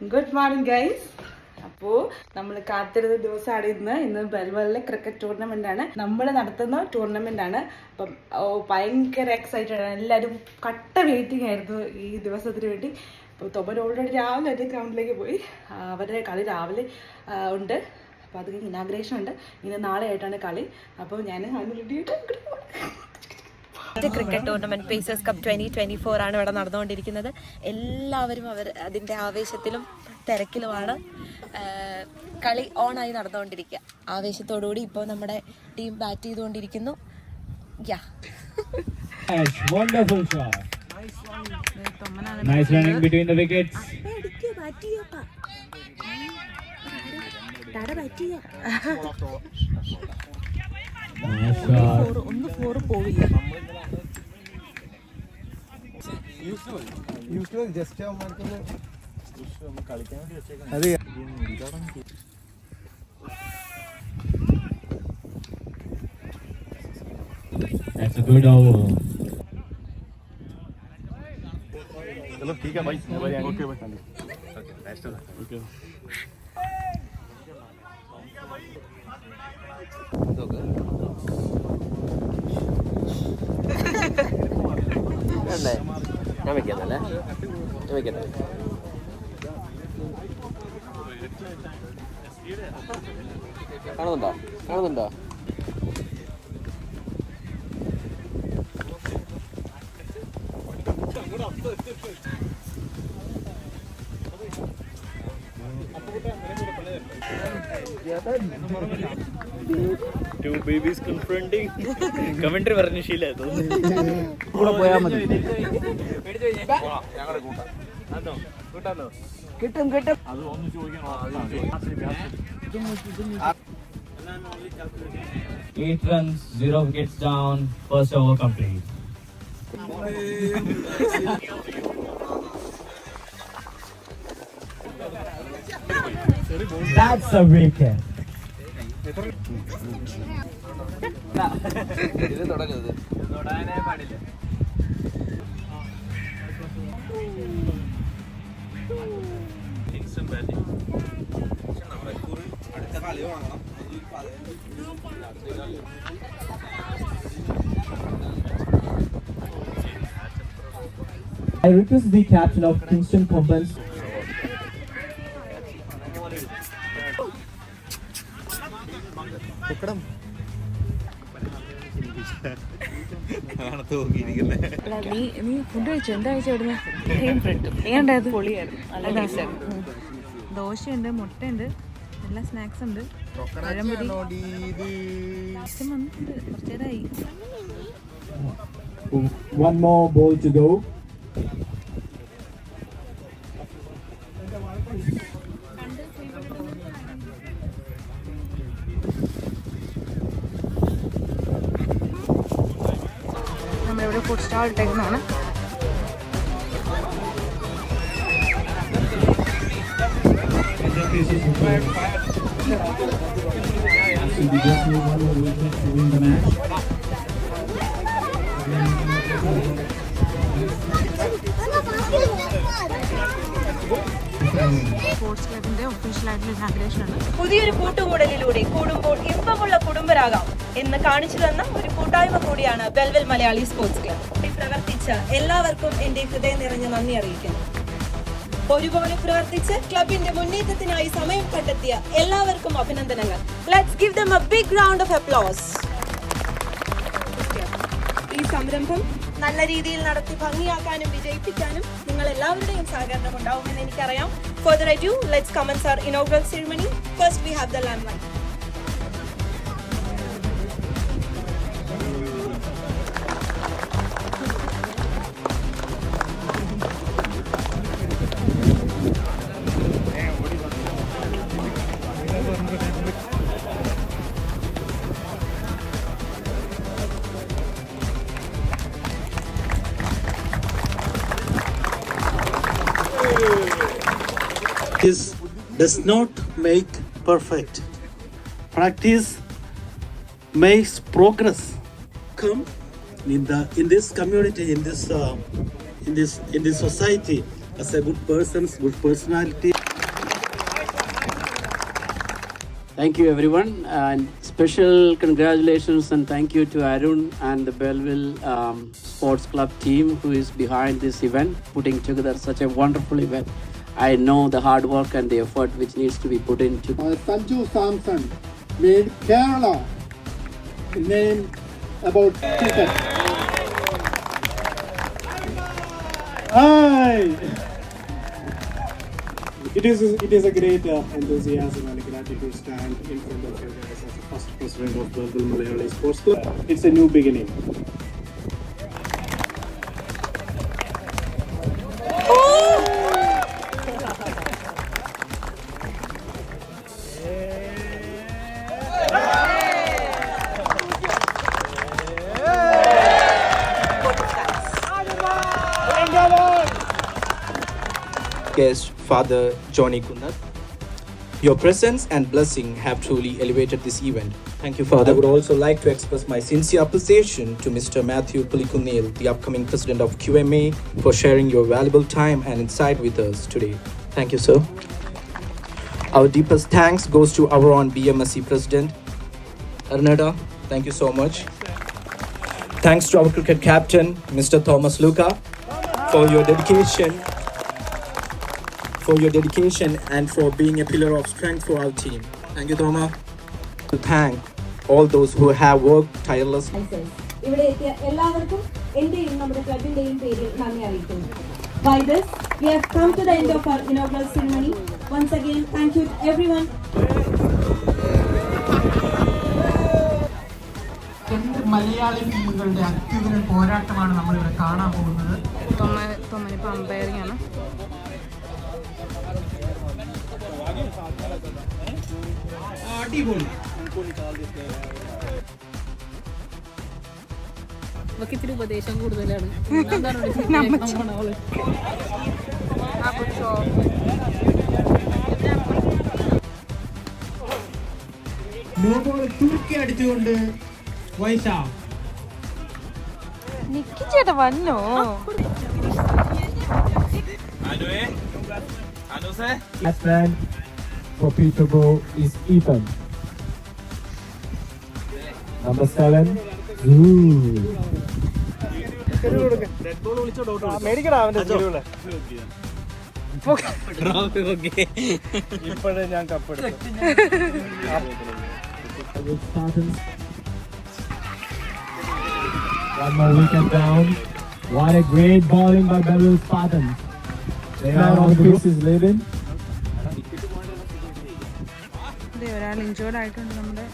Good morning guys. അപ്പോൾ നമ്മൾ കാത്തിരുന്ന ദിവസമാണ് ഇന്ന് ബെൽവലിലെ ക്രിക്കറ്റ് ടൂർണമെൻ്റ് ആണ്, നമ്മൾ നടത്തുന്ന ടൂർണമെൻ്റ് ആണ്. അപ്പം ഭയങ്കര എക്സൈറ്റഡ് ആണ്, എല്ലാവരും കട്ട വെയിറ്റിംഗ് ആയിരുന്നു ഈ ദിവസത്തിന് വേണ്ടി. അപ്പോൾ തൊമ്മൻ ഓൾറെഡി രാവിലെ ഒരു ഗ്രൗണ്ടിലേക്ക് പോയി, അവരുടെ കളി രാവിലെ ഉണ്ട്. അപ്പോൾ അത് കഴിഞ്ഞ് ഇനാഗ്രേഷൻ ഉണ്ട്, ഇനി നാളെ ആയിട്ടാണ് കളി. അപ്പോൾ ഞാൻ ക്രിക്കറ്റ് ടൂർണമെന്റ് പേസേഴ്സ് കപ്പ് 2024 ആണ് ഇവിടെ നടന്നുകൊണ്ടിരിക്കുന്നത്. എല്ലാവരും അതിൻ്റെ ആവേശത്തിലും തിരക്കിലുമാണ്. കളി ഓണായി നടന്നുകൊണ്ടിരിക്കുക. ആവേശത്തോടുകൂടി ഇപ്പോൾ നമ്മുടെ ടീം ബാറ്റ് ചെയ്തുകൊണ്ടിരിക്കുന്നു. Wonderful shot. Nice running between the wickets. ഒന്ന് ഫോർ പോവില്ല. That's a good over. चलो ठीक है भाई, ओके भाई, ओके। ഞാൻ വെക്കുന്നല്ലേ, ഞാൻ വെക്കട്ടെ. കാണുന്നുണ്ടോ കാണുന്നുണ്ടോ? Two babies confronting. Commentary പറഞ്ഞ ശീലം കൂടെ പോയാൽ മതി. കിട്ടും കിട്ടും. 8 runs, 0 wickets down, first over complete. That's a wicket. ഇത് തുടങ്ങരുത്, തൊടാനേ പാടില്ല. I request the captain of Kingston Combans. നീ ഫുഡ് കഴിച്ചു? എന്താ കഴിച്ചു? എങ്ങനെയുണ്ടായത്? പൊളിയായിരുന്നു. ദോശയുണ്ട്, മുട്ടയുണ്ട്, എല്ലാ സ്നാക്സ് ഉണ്ട്, പഴംപൊരി വന്നിട്ടുണ്ട്. കുറച്ചേരായി. One more ball to go. നമ്മളിവിടെ ഫുഡ് സ്റ്റാൾ ഇട്ടേക്കുന്നതാണ്. സ്പോർട്സ് ക്ലബിന്റെ ഒഫീഷ്യലായിട്ടുള്ള ഇനാഗ്രേഷൻ ആണ്. പുതിയൊരു കൂട്ടുകൂടലിലൂടെ കൂടുമ്പോൾ ഇമ്പമുള്ള കുടുംബരാകാം എന്ന് കാണിച്ചു തന്ന ഒരു കൂട്ടായ്മ കൂടിയാണ് ബെൽവൽ മലയാളി സ്പോർട്സ് ക്ലബ്. പ്രവർത്തിച്ച എല്ലാവർക്കും എന്റെ ഹൃദയം നിറഞ്ഞ നന്ദി അറിയിക്കുന്നു. ഒരുപോലെ പ്രവർത്തിച്ച് ക്ലബിന്റെ മുന്നേറ്റത്തിനായി സമയം കണ്ടെത്തിയ എല്ലാവർക്കും അഭിനന്ദനങ്ങൾ. Let's give them a big round of applause. ഈ സംരംഭം നല്ല രീതിയിൽ നടത്തി ഭംഗിയാക്കാനും വിജയിപ്പിക്കാനും നിങ്ങൾ എല്ലാവരുടെയും സഹകരണം ഉണ്ടാവുമെന്ന് എനിക്കറിയാം. Further ado, let's commence our inaugural ceremony. First we have the limelight. Practice does not make perfect. Practice makes progress. Come in this community, in this society, as a good person, good personality. Thank you everyone, and special congratulations and thank you to Arun and the Belleville Sports Club team who is behind this event, putting together such a wonderful event. I know the hard work and the effort which needs to be put into. Sanju Samson made Kerala name about cricket. Hi! It is a great enthusiasm and gratitude to stand in front of you guys as the first president of Belleville Malayali Sports Club. It's a new beginning. Guest Father Johnny Kundat. Your presence and blessing have truly elevated this event. Thank you, Father. I would also like to express my sincere appreciation to Mr. Matthew Pulikunil, the upcoming president of QMA, for sharing your valuable time and insight with us today. Thank you, sir. Our deepest thanks goes to our own BMSC president, Arnada. Thank you so much. Thanks to our cricket captain, Mr. Thomas Luca, for your dedication and for being a pillar of strength for our team. Thank you, Thomas. To thank all those who have worked tirelessly. ഇവിടെ എത്തിയ എല്ലാവർക്കും എന്റെയും നമ്മുടെ ക്ലബിന്റെയും പേരിൽ നന്ദി അറിയിക്കുന്നു. By this, we have come to the end of our inaugural ceremony. Once again, thank you to everyone. Malayali ടീമുകളുടെ അത്യുഗ്രൻ പോരാട്ടമാണ് നമ്മൾ ഇവിടെ കാണാൻ പോകുന്നത്. തൊമ്മനിപ്പോൾ അമ്പയറിംഗ് ആണ്. ഇത്തിരി ഉപദേശം കൂടുതലാണ്. തൂക്കി അടിച്ചുകൊണ്ട് വൈശാഖ് ചേട്ടാ വന്നോ? Last man for Peterborough is Ethan. Number 7. ഇപ്പോഴേ ഞാൻ കപ്പെടുത്തു. One more wicket down. What a great bowling by Belleville Spartans. They are on the bases leading. ഒരാൾ ഇൻജോർഡ് ആയിട്ടുണ്ട് നമ്മുടെ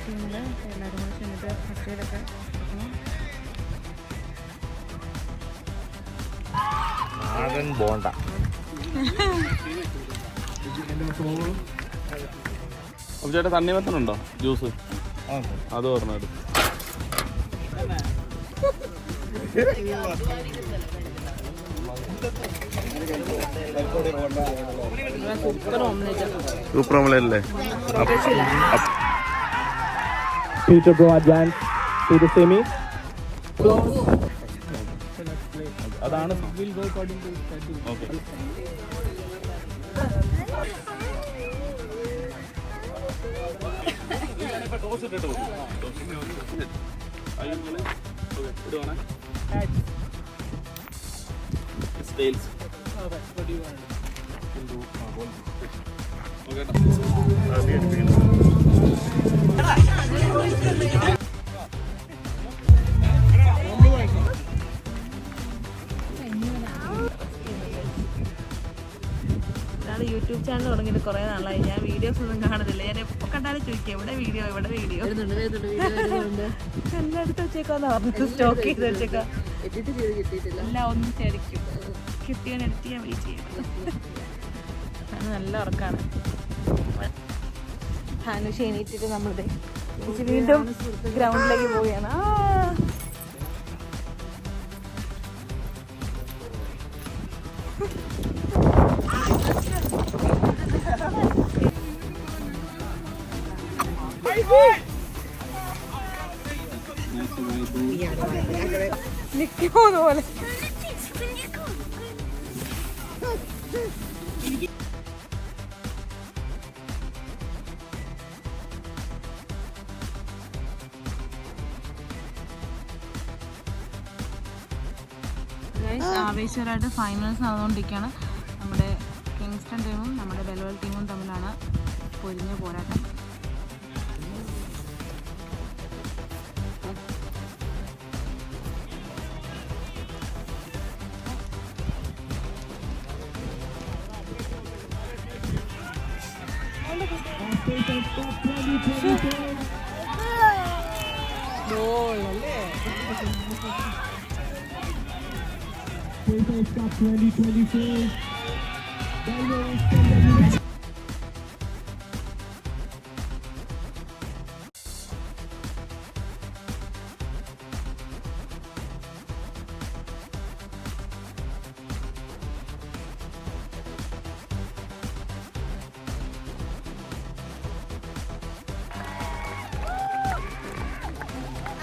ടീമിൽ. എല്ലാവരും കൂടെ ചെന്നിട്ട് ഫസ്റ്റ് എയ്ഡൊക്കെ ബോണ്ട ചേട്ടാ തണ്ണിമത്തനുണ്ടോ ജ്യൂസ്? അത് പറഞ്ഞത് സൂപ്പർ ഓംലെറ്റ് അല്ലേ? Peterborough advance to the semi. അതാണ് ഓക്കെ. യൂട്യൂബ് ചാനൽ തുടങ്ങിയിട്ട് കുറേ നാളായി. ഞാൻ വീഡിയോസ് ഒന്നും കാണുന്നില്ല. ഞാൻ എപ്പോൾ കണ്ടാലും ചോദിക്കാം ഇവിടെ വീഡിയോ എല്ലായിടത്തും വെച്ചേക്കാന്ന് പറഞ്ഞത് സ്റ്റോക്ക് ചെയ്ത് വെച്ചേക്കാം. എല്ലാം ഒന്നിച്ചടിക്കും. കിട്ടിയാൻ എഡിറ്റ് ചെയ്യാൻ വെയിറ്റ് ചെയ്യണം. നല്ല ഉറക്കാണ്. ഹാനുഷ എണീറ്റിട്ട് നമ്മളുടെ വീണ്ടും ഗ്രൗണ്ടിലേക്ക് പോവുകയാണ്. നിൽക്കുമോന്ന് പോലെ ആവേശകരമായിട്ട് ഫൈനൽസ് നടന്നുകൊണ്ടിരിക്കുകയാണ്. നമ്മുടെ കിങ്സ്റ്റൺ ടീമും നമ്മുടെ ബെൽവൽ ടീമും തമ്മിലാണ് പൊരിഞ്ഞ പോരാട്ടം. Pacers Cup 2024.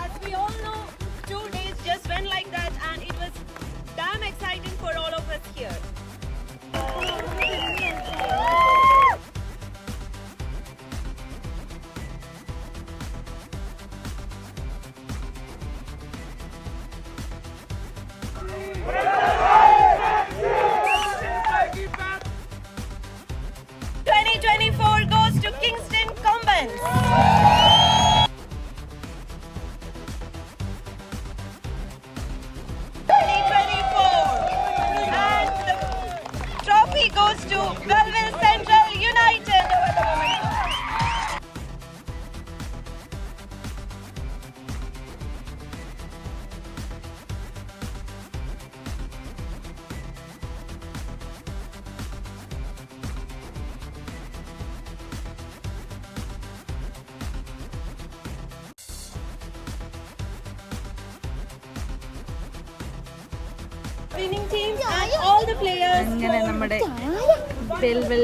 As we all know, 2 days just went like that, and it was damn exciting for all of us here. Goes to Kingston Commons. 2024, and the trophy goes to Belleville Central United. Winning teams and all the players. അങ്ങനെ നമ്മുടെ ബെൽവൽ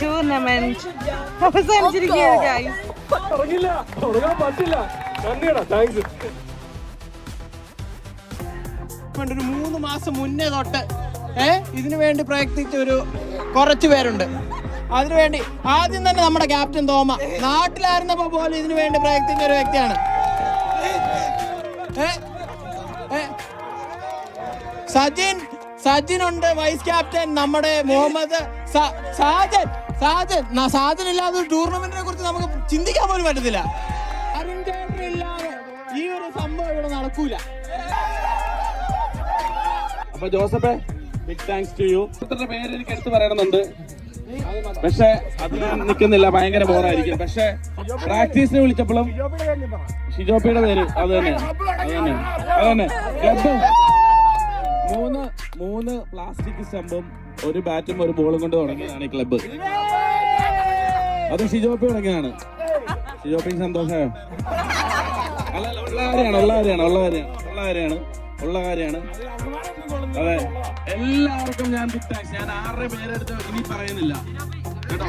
tournament അവസാനിച്ചിരിക്കുകയാണ് guys. ഒരു 3 മാസം മുന്നേ തൊട്ട് ഇതിനു വേണ്ടി പ്രയത്നിച്ച ഒരു കുറച്ച് പേരുണ്ട്. അതിനുവേണ്ടി ആദ്യം തന്നെ നമ്മുടെ ക്യാപ്റ്റൻ തോമ നാട്ടിലായിരുന്നപ്പോ പോലും ഇതിനു വേണ്ടി പ്രയത്നിച്ച ഒരു വ്യക്തിയാണ്. സജിൻ ഉണ്ട് വൈസ് ക്യാപ്റ്റൻ, നമ്മുടെ മുഹമ്മദ് സാജൻ ഇല്ലാതെ ഒരു ടൂർണമെന്റിനെ കുറിച്ച് നമുക്ക് ചിന്തിക്കാൻ പോലും പറ്റത്തില്ല. അരുൺ ചേട്ടൻ ഇല്ലാതെ ഈ ഒരു സംഭവം ഇവിടെ നടക്കൂല. അപ്പൊ ജോസഫേ, ബിഗ് താങ്ക്സ് ടു യു. ഇത്രയുടെ പേര് എനിക്ക് എടുത്ത് പറയണമെന്നുണ്ട്, പക്ഷെ അത് ഞാൻ നിൽക്കുന്നില്ല, ഭയങ്കര ബോറായിരിക്കും. പക്ഷെ പ്രാക്ടീസിന് വിളിച്ചപ്പോഴും ഷിജോപ്പിയുടെ പേര് അത് തന്നെ ക്ലബ് 3 പ്ലാസ്റ്റിക് സ്റ്റമ്പും ഒരു ബാറ്റും ഒരു ബോളും കൊണ്ട് തുടങ്ങിയതാണ് ഈ ക്ലബ്ബ്. അത് ഷിജോപ്പി തുടങ്ങിയതാണ്. ഷിജോപ്പിക്ക് സന്തോഷമായോ? ഉള്ള കാര്യമാണ്. അതെ, എല്ലാവർക്കും ഞാൻ ബിഗ് താങ്ക്സ്. ഞാൻ 6 പേരെടുത്ത് ഇനി പറയുന്നില്ല കേട്ടോ.